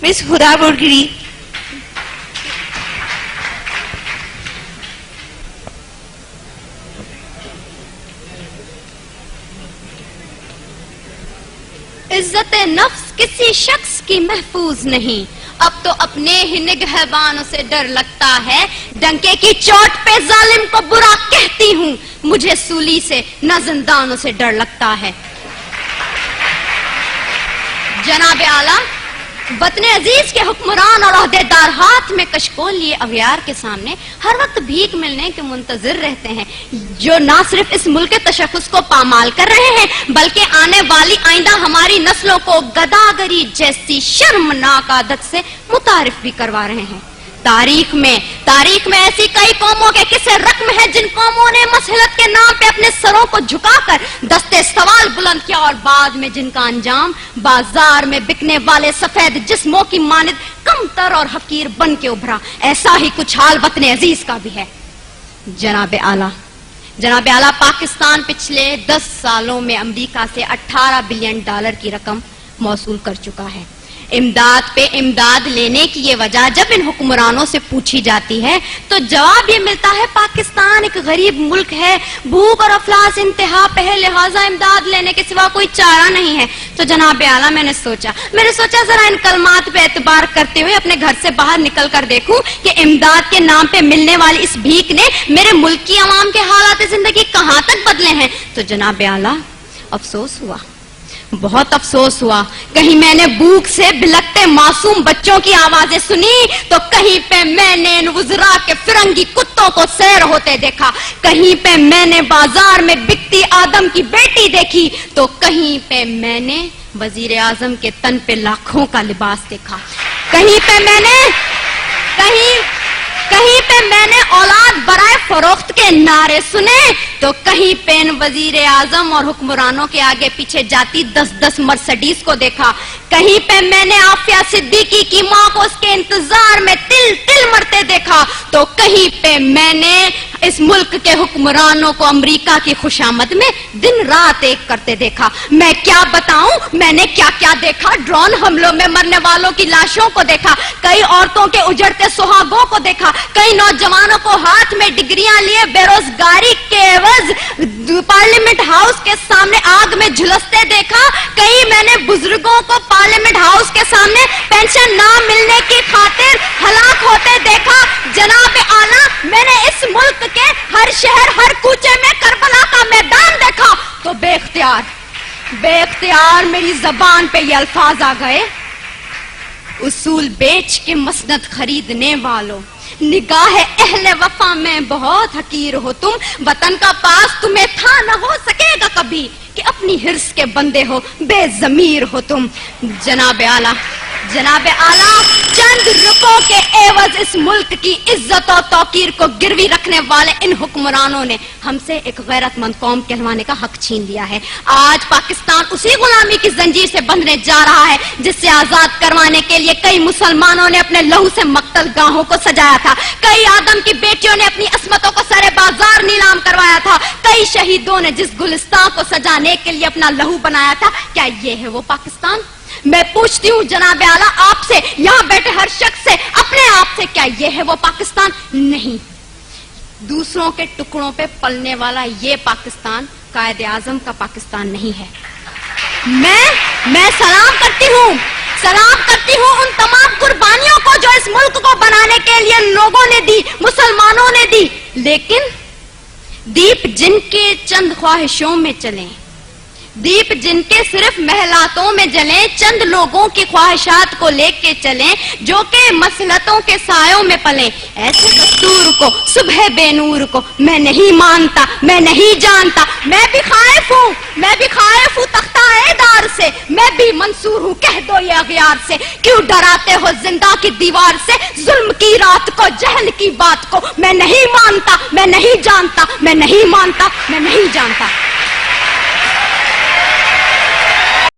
Miss हुदा बुरगिरी। इज्जत नफ्स किसी शख्स की महफूज नहीं, अब तो अपने ही निगहबानों से डर लगता है। डंके की चोट पे जालिम को बुरा कहती हूँ, मुझे सूली से न जिंदानों से डर लगता है। जनाब आला, वतन अजीज के हुक्मरान और ओहदेदार हाथ में कशकोल लिए अगयार के सामने हर वक्त भीख मिलने के मुंतजिर रहते हैं, जो ना सिर्फ इस मुल्क के तशख्खुस को पामाल कर रहे हैं बल्कि आने वाली आइंदा हमारी नस्लों को गदागरी जैसी शर्मनाक आदत से मुतारिफ भी करवा रहे हैं। तारीख में ऐसी कई कौमों के किस्से रकम हैं जिन कौमों ने मसलत के नाम पे अपने सरों को झुकाकर दस्ते सवाल बुलंद किया और बाद में जिनका अंजाम बाजार में बिकने वाले सफेद जिस्मों की मानिद कमतर और हकीर बन के उभरा। ऐसा ही कुछ हाल वतन अजीज का भी है। जनाब आला, पाकिस्तान पिछले 10 सालों में अमेरिका से $18 बिलियन की रकम मौसूल कर चुका है। इमदाद पे इमदाद लेने की ये वजह जब इन हुक्मरानों से पूछी जाती है तो जवाब ये मिलता है पाकिस्तान एक गरीब मुल्क है, भूख और अफलास इंतहा पे है, लिहाजा इमदाद लेने के सिवा कोई चारा नहीं है। तो जनाब आला, मैंने सोचा जरा इन कलमात पे एतबार करते हुए अपने घर से बाहर निकल कर देखूं कि इमदाद के नाम पे मिलने वाली इस भीख ने मेरे मुल्क की आवाम के हालात जिंदगी कहां तक बदले हैं। तो जनाब आला, अफसोस हुआ, बहुत अफसोस हुआ। कहीं मैंने भूख से बिलखते मासूम बच्चों की आवाजें सुनी तो कहीं पे मैंने इन वुज़रा के फिरंगी कुत्तों को सैर होते देखा, कहीं पे मैंने बाजार में बिकती आदम की बेटी देखी तो कहीं पे मैंने वजीर आजम के तन पे लाखों का लिबास देखा, कहीं पे मैंने औलाद बराए फरोख्त के नारे सुने तो कहीं पे वजीर आजम और हुक्मरानों के आगे पीछे जाती 10-10 मर्सिडीज को देखा, कहीं पे मैंने आफिया सिद्दीकी की मां को उसके इंतजार में तिल तिल मरते देखा तो कहीं पे मैंने इस मुल्क के हुक्मरानों को अमेरिका की खुशामद में दिन रात एक करते देखा। मैं क्या बताऊं मैंने क्या क्या देखा। ड्रोन हमलों में मरने वालों की लाशों को देखा, कई औरतों के उजड़ते सुहागों को देखा, कई नौजवानों को हाथ में डिग्रियां लिए बेरोजगारी के एवज पार्लियामेंट हाउस के सामने आग में झुलसते देखा, कई मैंने बुजुर्गों को पार्लियामेंट हाउस के सामने पेंशन ना मिलने की खातिर हलाक होते देखा। जनाब आला, मैंने इस मुल्क के हर शहर हर कूचे में करबला का मैदान देखा तो बेख्तियार मेरी जबान पे ये अल्फाज आ गए, उसूल बेच के मसनद खरीदने वालों, निगाह अहले वफा में बहुत हकीर हो तुम, वतन का पास तुम्हें था न हो सकेगा कभी कि अपनी हिर्स के बंदे हो, बेजमीर हो तुम। जनाब आला, चंद रुपयों के एवज इस मुल्क की इज्जत और तौकीर को गिरवी रखने वाले इन हुक्मरानों ने हमसे एक गैरतमंद कौम कहलवाने का हक छीन लिया है। आज पाकिस्तान उसी गुलामी की जंजीर से बंधने जा रहा है जिससे आजाद करवाने के लिए कई मुसलमानों ने अपने लहू से मक्तल गाहों को सजाया था, कई आदम की बेटियों ने अपनी अस्मतों को सरे बाजार नीलाम करवाया था, कई शहीदों ने जिस गुलिस्तान को सजाने के लिए अपना लहू बनाया था। क्या ये है वो पाकिस्तान? मैं पूछती हूँ जनाब आला आपसे, यहाँ बैठे हर शख्स से, अपने आप से, क्या ये है वो पाकिस्तान? नहीं। दूसरों के टुकड़ों पे पलने वाला ये पाकिस्तान कायदे आजम का पाकिस्तान नहीं है। मैं सलाम करती हूँ उन तमाम कुर्बानियों को जो इस मुल्क को बनाने के लिए लोगों ने दी, मुसलमानों ने दी, लेकिन दीप जिनके चंद ख्वाहिशों में चले, दीप जिनके सिर्फ महलातों में जलें, चंद लोगों की ख्वाहिशात को लेके चलें जो कि मसलतों के सायों में पलें, ऐसे दस्तूर को, सुबह बेनूर को मैं नहीं मानता, मैं नहीं जानता। मैं भी खाइफ हूँ तख्ता-ए-दार से, मैं भी मंसूर हूँ कह दो ये अगयार से। क्यों डराते हो जिंदा की दीवार से, जुल्म की रात को, जहल की बात को मैं नहीं मानता, मैं नहीं जानता, मैं नहीं मानता, मैं नहीं जानता।